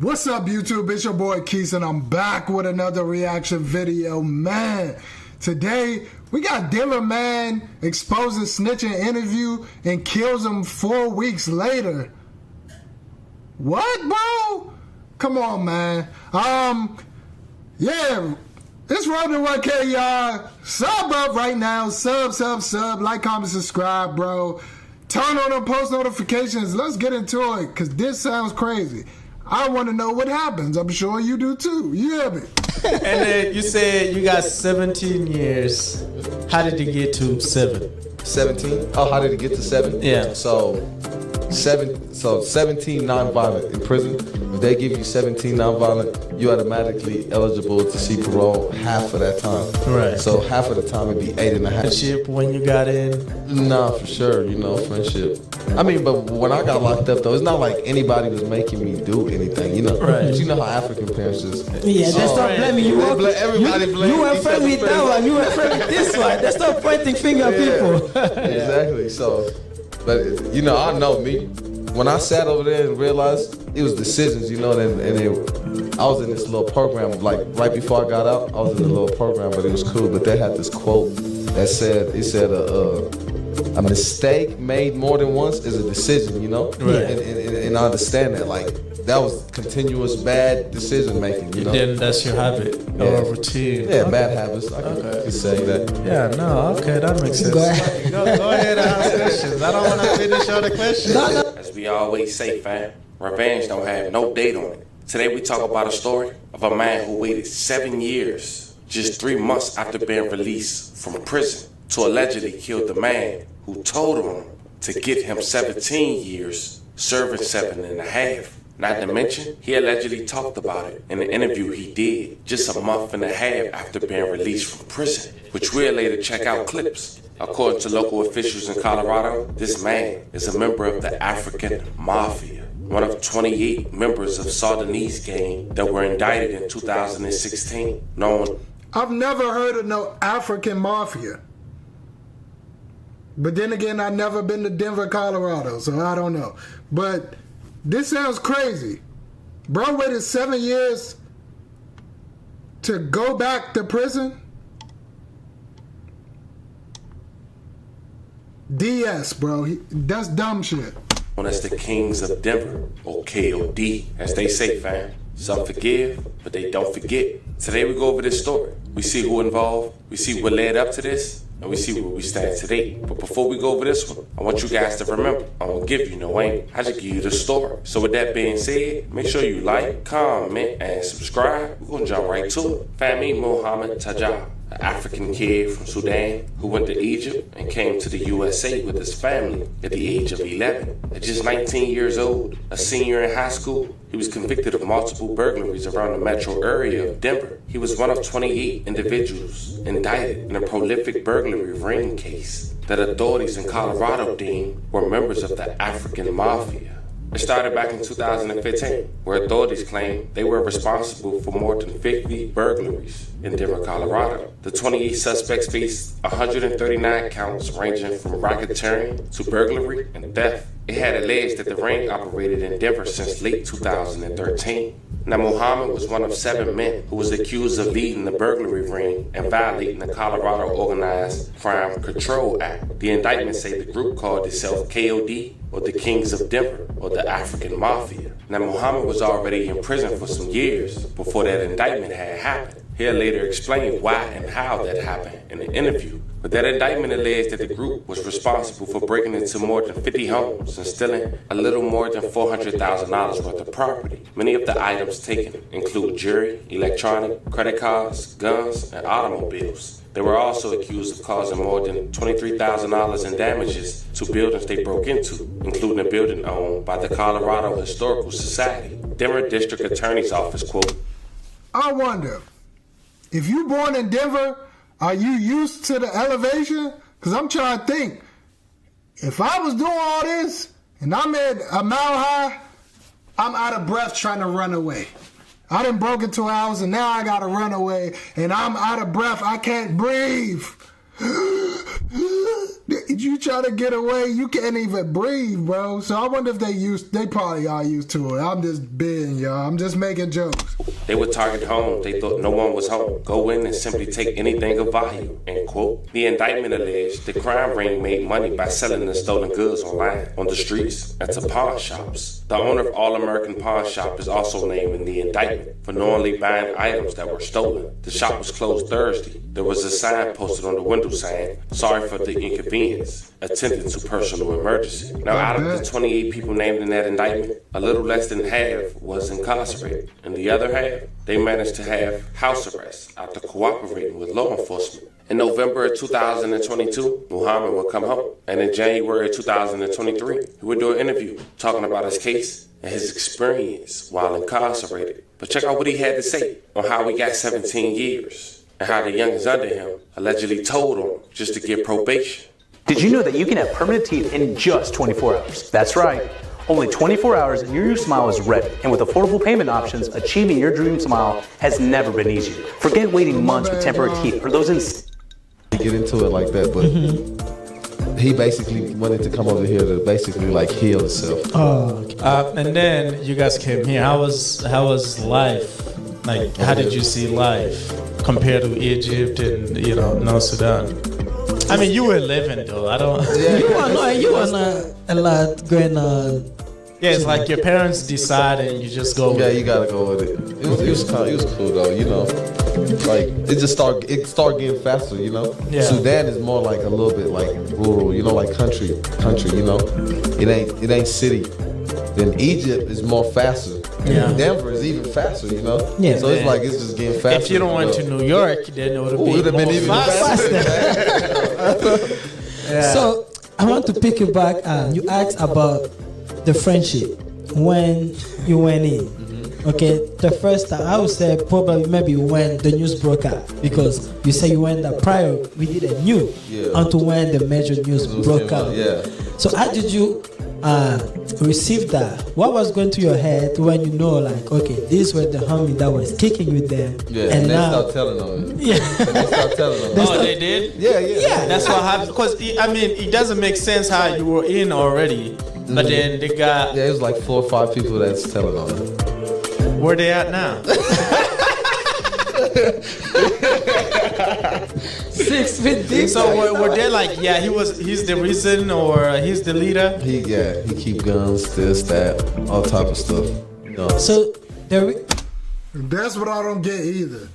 What's up, YouTube? It's your boy Keith, and I'm back with another reaction video. Man, today we got Denver man exposes snitching interview and kills him 4 weeks later. What, bro? Come on, man. Yeah, it's Road to 1K, y'all. Sub up right now. Sub. Like, comment, subscribe, bro. Turn on the post notifications. Let's get into it, because this sounds crazy. I want to know what happens. I'm sure you do too. You hear me? And then you said you got 17 years. How did you get to 7? 17? Oh, how did it get to 7? Yeah. So 17 non-violent in prison. If they give you 17 non-violent, you're automatically eligible to see parole half of that time. Right. So half of the time it'd be 8.5. Friendship when you got in? Nah, for sure. Friendship. I mean, but when I got locked up though, it's not like anybody was making me do anything, Right. But you know how African parents just. Yeah, they start blaming you. Everybody blame you were friend with that one. You were friend with this one. They start pointing finger at people. Exactly. So, but I know me. When I sat over there and realized it was decisions, I was in this little program, like right before I got out, I was in a little program, but it was cool. But they had this quote that said, a mistake made more than once is a decision, Right. And I understand that, like, that was continuous bad decision making, Then that's your habit or routine. Yeah, bad habits. I can say that. Yeah, no, okay, that makes sense. Go ahead and ask questions. I don't want to finish all the questions. As we always say, fam, revenge don't have no date on it. Today we talk about a story of a man who waited 7 years, just 3 months after being released from prison, to allegedly kill the man who told him to get him 17 years, serving 7.5. Not to mention, he allegedly talked about it in an interview he did just a month and a half after being released from prison, which we'll later check out clips. According to local officials in Colorado, this man is a member of the African Mafia, one of 28 members of Sudanese gang that were indicted in 2016, known. I've never heard of no African Mafia. But then again, I've never been to Denver, Colorado, so I don't know. But this sounds crazy. Bro waited 7 years to go back to prison? DS, bro. That's dumb shit. Known as the Kings of Denver, or KOD, as they say, fam. Some forgive, but they don't forget. Today we go over this story. We see who involved, we see what led up to this, and we see where we stand today. But before we go over this one, I want you guys to remember, I won't give you no aim, I just give you the story. So with that being said, make sure you like, comment, and subscribe. We're gonna jump right to it. Fahmy Mohammed Tajal, an African kid from Sudan who went to Egypt and came to the USA with his family at the age of 11. At just 19 years old, a senior in high school, he was convicted of multiple burglaries around the metro area of Denver. He was one of 28 individuals indicted in a prolific burglary ring case that authorities in Colorado deemed were members of the African Mafia. It started back in 2015, where authorities claimed they were responsible for more than 50 burglaries in Denver, Colorado. The 28 suspects faced 139 counts ranging from racketeering to burglary and theft. It had alleged that the ring operated in Denver since late 2013. Now, Muhammad was one of 7 men who was accused of leading the burglary ring and violating the Colorado Organized Crime Control Act. The indictment said the group called itself KOD, or the Kings of Denver, or the African Mafia. Now, Muhammad was already in prison for some years before that indictment had happened. He'll later explain why and how that happened in an interview. But that indictment alleged that the group was responsible for breaking into more than 50 homes and stealing a little more than $400,000 worth of property. Many of the items taken include jewelry, electronic, credit cards, guns, and automobiles. They were also accused of causing more than $23,000 in damages to buildings they broke into, including a building owned by the Colorado Historical Society. Denver District Attorney's Office, quote, I wonder, if you born in Denver, are you used to the elevation? Because I'm trying to think. If I was doing all this and I'm at a mile high, I'm out of breath trying to run away. I done broke into a house and now I got to run away and I'm out of breath. I can't breathe. You try to get away, you can't even breathe, bro. So I wonder if they probably are used to it. I'm just being, y'all. I'm just making jokes. They would target homes. They thought no one was home. Go in and simply take anything of value, end quote. The indictment alleged the crime ring made money by selling the stolen goods online, on the streets, and to pawn shops. The owner of All American Pawn Shop is also named in the indictment for knowingly buying items that were stolen. The shop was closed Thursday. There was a sign posted on the window saying, "Sorry for the inconvenience, attended to personal emergency." Now, out of the 28 people named in that indictment, a little less than half was incarcerated. And the other half, they managed to have house arrest after cooperating with law enforcement. In November of 2022, Muhammad would come home. And in January of 2023, he would do an interview talking about his case and his experience while incarcerated. But check out what he had to say on how he got 17 years and how the youngins under him allegedly told him just to get probation. Did you know that you can have permanent teeth in just 24 hours? That's right. Only 24 hours and your new smile is ready. And with affordable payment options, achieving your dream smile has never been easier. Forget waiting months with temporary teeth or those Get into it like that, but he basically wanted to come over here to basically like heal himself. And then you guys came here. How was life? Like, how did you see life compared to Egypt and North Sudan? I mean, you were living though. I don't. You are not a lot going on. Yeah, it's like your parents decide and you just go. Yeah, you gotta go with it. It was cool though, Like it started getting faster, Yeah. Sudan is more like a little bit like rural, like country, It ain't city. Then Egypt is more faster. Yeah. Denver is even faster, Yeah. So it's like it's just getting faster. If you don't went to New York, then it would have been even faster. Yeah. So I want to pick you back. You asked about the friendship when you went in. Okay, the first time I would say probably maybe when the news broke out, because you say you went there prior we didn't knew until when the major news broke out. Yeah. So how did you receive that? What was going through your head when you know like, okay, these were the homie that was kicking with them? Yeah, and they now start telling on it. Yeah. They start telling on it. Oh, they did? Yeah. That's what happened. Because, I mean, it doesn't make sense how you were in already. But then they got... Yeah, it was like 4 or 5 people that's telling on it. Where they at now? 6 feet deep. So were they like, yeah, he's the reason or he's the leader? He keep guns, this, that, all type of stuff. So That's what I don't get either.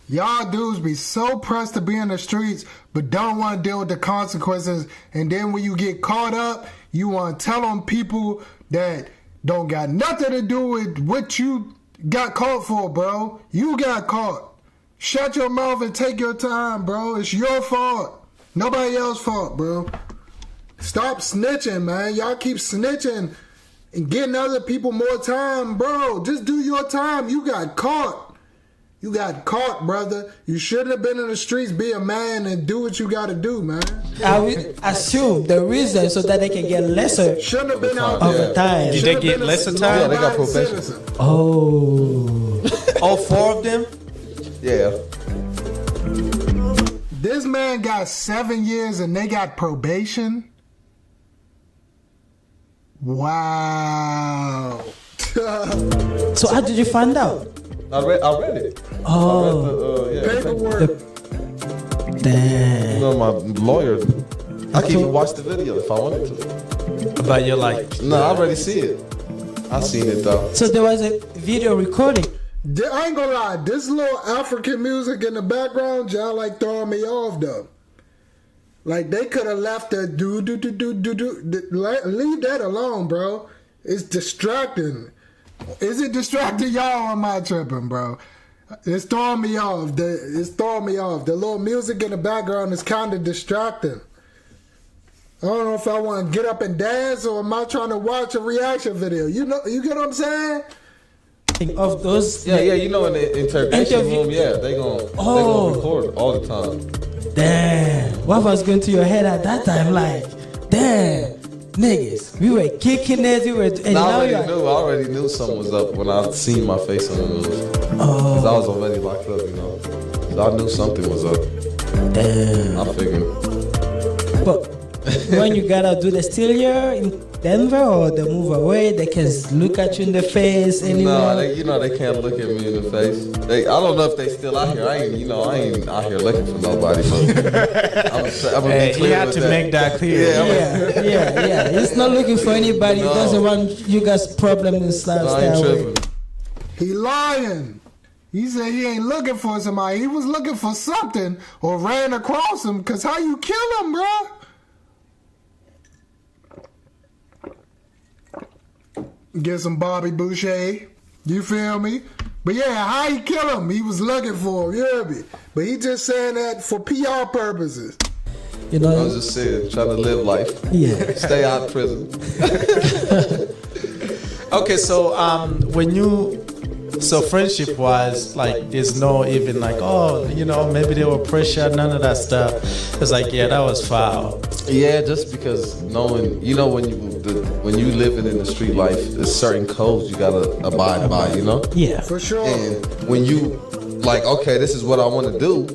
Y'all dudes be so pressed to be in the streets, but don't want to deal with the consequences. And then when you get caught up, you want to tell on people that don't got nothing to do with what you got caught for, bro. You got caught. Shut your mouth and take your time, bro. It's your fault. Nobody else's fault, bro. Stop snitching, man. Y'all keep snitching and getting other people more time, bro. Just do your time. You got caught. You got caught, brother. You shouldn't have been in the streets. Be a man and do what you got to do, man. I would assume the reason so that they can get lesser Shouldn't have been out of there. the time. Did they get lesser time? Yeah, they got probation. Citizen. Oh. All 4 of them? Yeah. This man got 7 years and they got probation? Wow. So how did you find out? I read it. Oh. I read the Paperwork. Damn. my lawyer. I can even watch the video if I wanted to. But you're like... No, I already see it. I seen it though. So there was a video recording. I ain't gonna lie, this little African music in the background, y'all like throwing me off though. Like they could have left the do. Leave that alone, bro. It's distracting. Is it distracting y'all or am I tripping, bro? It's throwing me off. The little music in the background is kind of distracting. I don't know if I want to get up and dance or am I trying to watch a reaction video. You get what I'm saying? Of those, Yeah, in the interrogation room, they gonna record all the time. Damn, what was going to your head at that time? Like, damn, niggas, we were kicking it, and now I already knew something was up when I seen my face on the news. Cause I was already locked up, so I knew something was up. Damn. I figured. But when you gotta do the still here in Denver or they move away, they can look at you in the face anymore. No, they can't look at me in the face. I don't know if they still out here. I ain't out here looking for nobody. But Hey, he had to make that clear. Yeah. He's not looking for anybody. He doesn't want you guys' problem and stuff. I ain't tripping. He lying. He said he ain't looking for somebody. He was looking for something or ran across him. Cause how you kill him, bro? Get some Bobby Boucher. You feel me? But yeah, how he kill him? He was looking for him, you hear me? But he just saying that for PR purposes. You know, I was just saying, trying to live life. Yeah. Stay out of prison. Okay, so friendship wise, like there's no even like, oh, maybe they were pressure, none of that stuff. It's like, yeah, that was foul. Yeah, just because knowing, when you living in the street life, there's certain codes you gotta abide by, Yeah. For sure. And when you like, okay, this is what I want to do,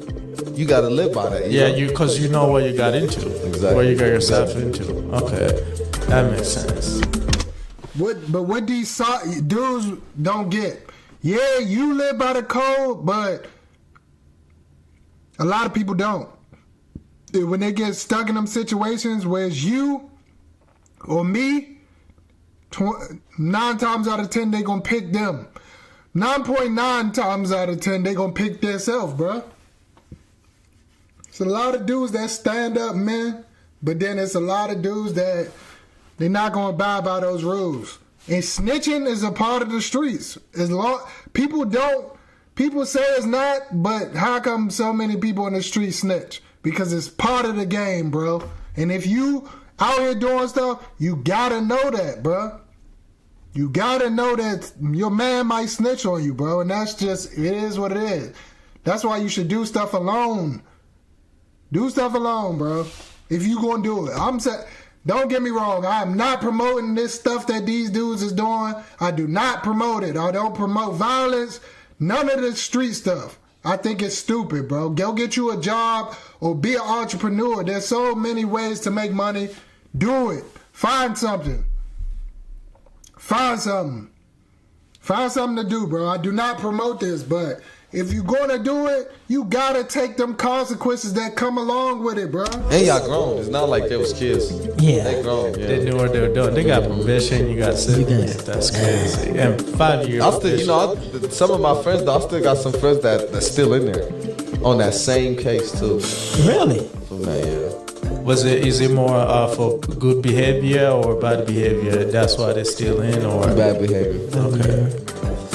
you gotta live by that. Because you know what you got into. Exactly. What you got yourself into. Okay, that makes sense. What these dudes don't get? Yeah, you live by the code, but a lot of people don't. When they get stuck in them situations where it's you or me, 9 times out of 10 they gonna pick them. 9.9 times out of 10 they gonna pick themselves, bro. It's a lot of dudes that stand up, man, but then it's a lot of dudes that they're not gonna abide by those rules. And snitching is a part of the streets. People say it's not, but how come so many people in the street snitch? Because it's part of the game, bro. And if you out here doing stuff, you gotta know that, bro. You gotta know that your man might snitch on you, bro. And it is what it is. That's why you should do stuff alone. Do stuff alone, bro. If you gonna do it. Don't get me wrong, I am not promoting this stuff that these dudes is doing. I do not promote it. I don't promote violence. None of the street stuff. I think it's stupid, bro. Go get you a job or be an entrepreneur. There's so many ways to make money. Do it. Find something. Find something to do, bro. I do not promote this, but if you're gonna do it, you gotta take them consequences that come along with it, bro. And y'all grown. It's not like they was kids. Yeah. They grown. Yeah. They knew what they were doing. They got permission. You got citizens. That's crazy. And 5 years. I still, some of my friends, I still got some friends that's still in there on that same case too. Really? From that, yeah. Is it more for good behavior or bad behavior? That's why they're still in, or Bad behavior. Okay.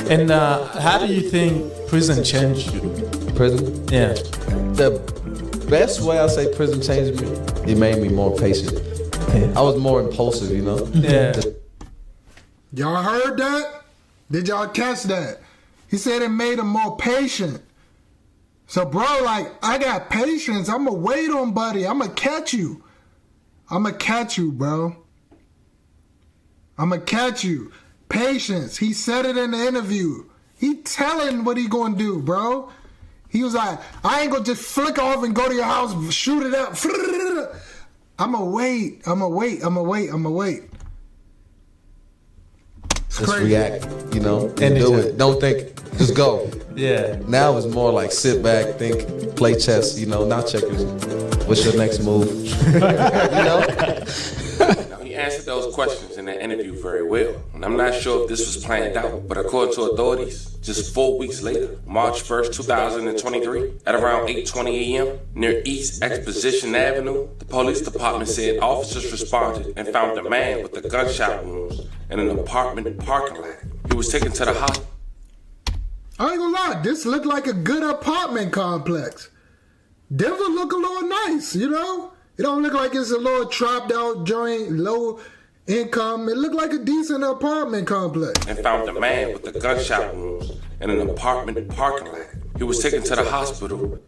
And how do you think prison changed you? Prison? Yeah. The best way I say prison changed me, it made me more patient. I was more impulsive, Yeah. Y'all heard that? Did y'all catch that? He said it made him more patient. So, bro, I got patience. I'm going to wait on buddy. I'm going to catch you. I'm going to catch you, bro. I'm going to catch you. Patience. He said it in the interview. He telling what he going to do, bro. He was like, I ain't going to just flick off and go to your house, shoot it up. I'm going to wait. It's Just crazy. react, and Anytime. do it. Don't think, just go. Yeah. Now it's more like sit back, think, play chess, not checkers. What's your next move? Now, he answered those questions in that interview very well, and I'm not sure if this was planned out, but according to authorities, just 4 weeks later, March 1st, 2023, at around 8:20 a.m. near East Exposition Avenue, the police department said officers responded and found a man with the gunshot wounds in an apartment parking lot. He was taken to the hospital. I ain't gonna lie, this looked like a good apartment complex. Denver look a little nice, It don't look like it's a little trapped out joint, low income. It looked like a decent apartment complex. And found a man with the gunshot wounds in an apartment parking lot. He was taken to the hospital.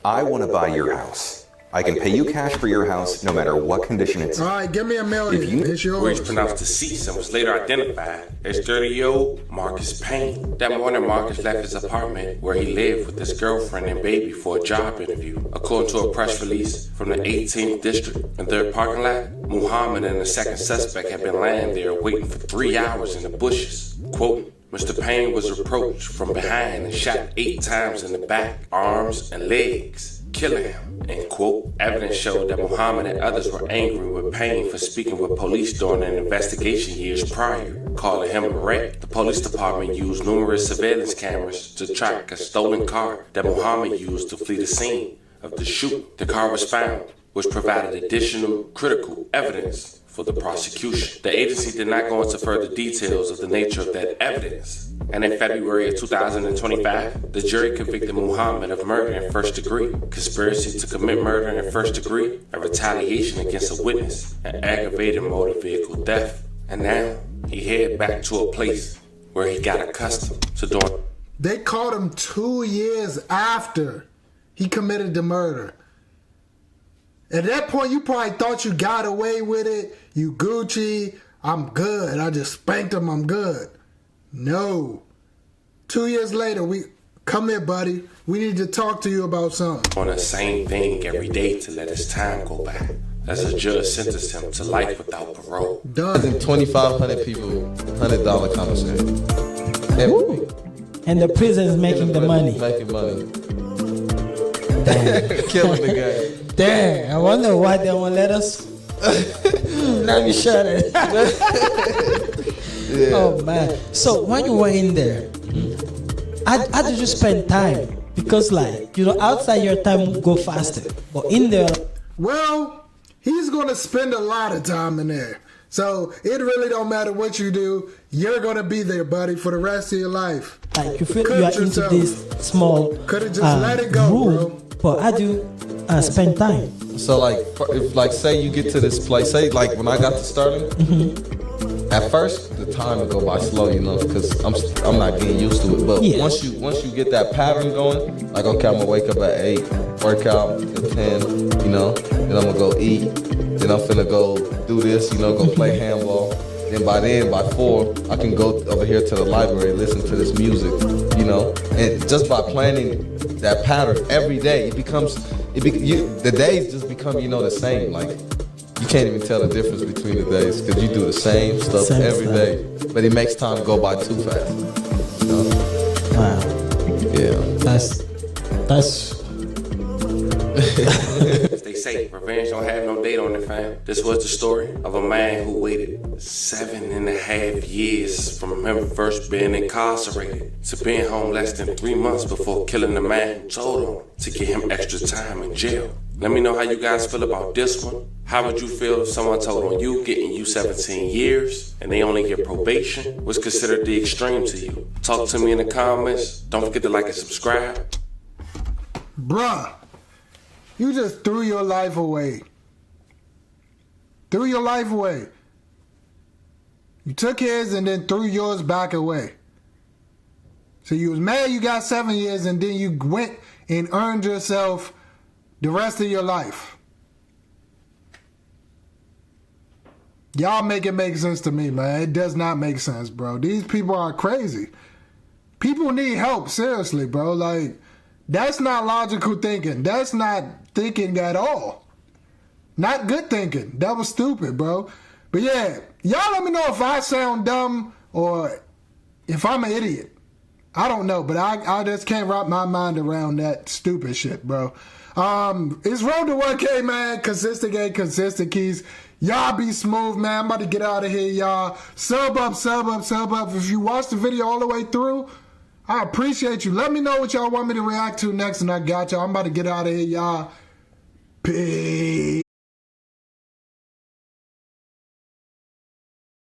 I want to buy your house. I can pay you cash for your house no matter what condition it's in. All right, give me $1 million. If you- It's Where yours. he's pronounced deceased and was later identified as 30-year-old Marcus Payne. That morning, Marcus left his apartment where he lived with his girlfriend and baby for a job interview. According to a press release from the 18th District and third parking lot, Muhammad and the second suspect had been lying there waiting for 3 hours in the bushes. Quote, Mr. Payne was approached from behind and shot 8 times in the back, arms, and legs, killing him, end quote. Evidence showed that Muhammad and others were angry with Payne for speaking with police during an investigation years prior, calling him a rat. The police department used numerous surveillance cameras to track a stolen car that Muhammad used to flee the scene of the shoot. The car was found, which provided additional critical evidence for the prosecution. The agency did not go into further details of the nature of that evidence. And in February of 2025, the jury convicted Muhammad of murder in first degree, conspiracy to commit murder in first degree, a retaliation against a witness, and aggravated motor vehicle theft. And now he headed back to a place where he got accustomed to doing. They caught him 2 years after he committed the murder. At that point, you probably thought you got away with it. You Gucci. I'm good. I just spanked him. I'm good. No. 2 years later, come here, buddy. We need to talk to you about something. On the same thing every day to let his time go by. As a judge sentenced him to life without parole. Done. 2,500 people, $100 compensation. Every week. And the prison is making the money. Making money. Killing the guy. Damn, I wonder why they won't let us. Let me shut it. Yeah. Oh man. So when you were in there, how did you spend time? Because outside your time go faster. But in there, Well, he's going to spend a lot of time in there. So it really don't matter what you do. You're going to be there, buddy, for the rest of your life. you feel Cut you are into yourself. this small Coulda just let it go, room. bro. But how do you spend time? So if say you get to this place, say like when I got to Sterling, at first the time would go by slow, because I'm not getting used to it. But Yeah. once you get that pattern going, like okay, I'm gonna wake up at 8, work out at 10, then I'm gonna go eat, then I'm finna go do this, go play handball. Then by 4, I can go over here to the library, listen to this music, and just by planning that pattern every day, the days just become, the same. Like you can't even tell the difference between the days because you do the same stuff every day, but it makes time go by too fast. Wow. Yeah. That's As they say, revenge don't have no date on it, fam. This was the story of a man who waited 7.5 years from him first being incarcerated to being home less than 3 months before killing the man who told him to get him extra time in jail. Let me know how you guys feel about this one. How would you feel if someone told on you getting you 17 years and they only get probation? What's considered the extreme to you? Talk to me in the comments. Don't forget to like and subscribe. Bruh, you just threw your life away. Threw your life away. You took his and then threw yours back away. So you was mad you got 7 years and then you went and earned yourself the rest of your life. Y'all make it make sense to me, man. It does not make sense, bro. These people are crazy. People need help, seriously, bro. Like, that's not logical thinking. That's not thinking at all. Not good thinking. That was stupid, bro. But yeah, y'all let me know if I sound dumb or if I'm an idiot. I don't know, but I just can't wrap my mind around that stupid shit, bro. It's road to 1K, man. Consistent gang, consistent keys. Y'all be smooth, man. I'm about to get out of here, y'all. Sub up. If you watched the video all the way through, I appreciate you. Let me know what y'all want me to react to next, and I got y'all. I'm about to get out of here, y'all. Peace.